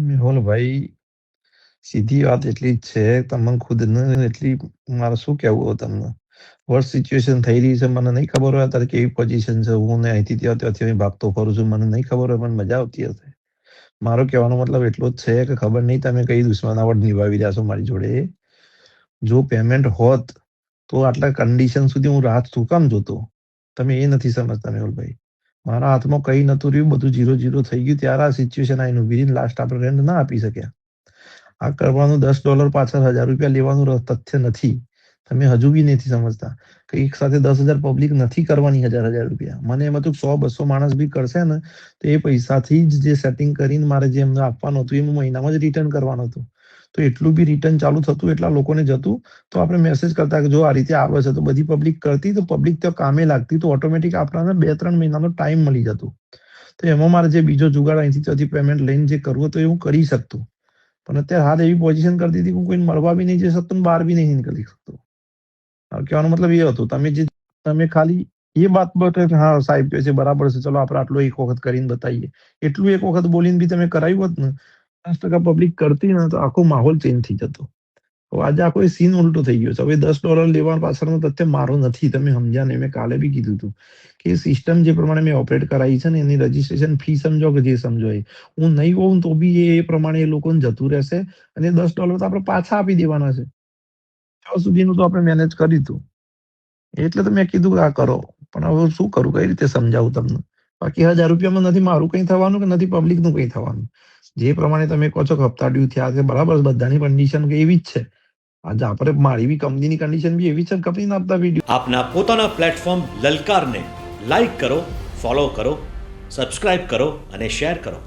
મેહુલ ભાઈ, સીધી વાત એટલી જ છે. તમને ખુદને એટલી મારે શું કહેવું હવે તમને? વર્સ્ટ સિચ્યુએશન થઈ રહી છે. મને નહીં ખબર હોય અત્યારે કેવી પોઝિશન છે. હું ને અહીંથી ત્યાંથી અહીં ભાગતો ફરું છું. મને નહીં ખબર હોય, પણ મજા આવતી હશે. મારો કહેવાનો મતલબ એટલો જ છે કે ખબર નહીં તમે કઈ દુશ્મનાવટ નિભાવી રહ્યા છો મારી જોડે. જો પેમેન્ટ હોત તો આટલા કન્ડિશન સુધી હું રાત શું કામ જોતો? તમે એ નથી સમજતા મેહુલભાઈ. મારા હાથમાં કઈ નતું રહ્યું, બધું 0-0 થઈ ગયું. ત્યારે આ સિચ્યુએશન આવીને ઊભી રહી. લાસ્ટ આપણે રેન્ટ ના આપી શક્યા. આ કરવાનું $10 પાછળ ₹1000 લેવાનું તથ્ય નથી. તમે હજુ બી નથી સમજતા કે એક સાથે 10,000 પબ્લિક નથી કરવાની. ₹1000 મને એમાં તો 100-200 માણસ બી કરશે ને તો એ પૈસાથી જ જે સેટિંગ કરીને મારે જે એમને આપવાનું હતું એ મહિનામાં જ રિટર્ન કરવાનું હતું. તો એટલું બી રિટર્ન ચાલુ થતું, એટલા લોકોને જતું, તો આપણે મેસેજ કરતા કે જો આ રીતે આવે છે, તો બધી પબ્લિક કરતી, તો પબ્લિક ત્યાં કામે લાગતી, તો ઓટોમેટિક આપણને 2-3 મહિનાનો ટાઈમ મળી જતો. તો એમાં મારે જે બીજો જુગાડ અહીંથી ત્યાંથી પેમેન્ટ લઈને જે કરવું હતું એ હું કરી શકતો. પણ અત્યારે હાલ એવી પોઝિશન કરી દીધી કે હું કોઈને મળવા બી નહીં જઈ શકતો ને બહાર બી નહીં નીકળી શકતો. કહેવાનો મતલબ એ હતો, તમે ખાલી એ વાત બતા કે હા સાહેબ કહે છે બરાબર છે, ચલો આપણે આટલું એક વખત કરીને બતાવીએ, એટલું એક વખત બોલીને બી તમે કરાવ્યું હોત ને, 50% પબ્લિક કરતી ને તો આખો માહોલ ચેન્જ થઈ જતો. તો આજે આખો સીન ઉલટો થઈ ગયો છે. હવે $10 લેવા પાછળનો તથ્ય મારો નથી. તમે સમજ્યા નહીં. મેં કાલે બી કીધું હતું કે સિસ્ટમ જે પ્રમાણે મેં ઓપરેટ કરાવી છે ને, એની રજીસ્ટ્રેશન ફી સમજો કે જે સમજો એ, હું નહીં હોઉં તો બી એ પ્રમાણે એ લોકોને જતું રહેશે. અને $10 તો આપણે પાછા આપી દેવાના છે. ત્યાં સુધીનું તો આપણે મેનેજ કરી દીધું. એટલે તો મેં કીધું કે આ કરો. પણ હવે શું કરું, કઈ રીતે સમજાવું તમને? બાકી ₹1000 નથી મારું કઈ થવાનું કે નથી પબ્લિકનું કઈ થવાનું. જે પ્રમાણે તમે કહો છો કે હપ્તા ડ્યુ થયા છે, બરાબર, બધાની કન્ડિશન એવી જ છે. આજે આપણે મારી બી કંપનીની કન્ડિશન બી એવી છે. કંપનીના હપ્તા બી આપના પોતાના પ્લેટફોર્મ લલકારને લાઈક કરો, ફોલો કરો, સબસ્ક્રાઇબ કરો અને શેર કરો.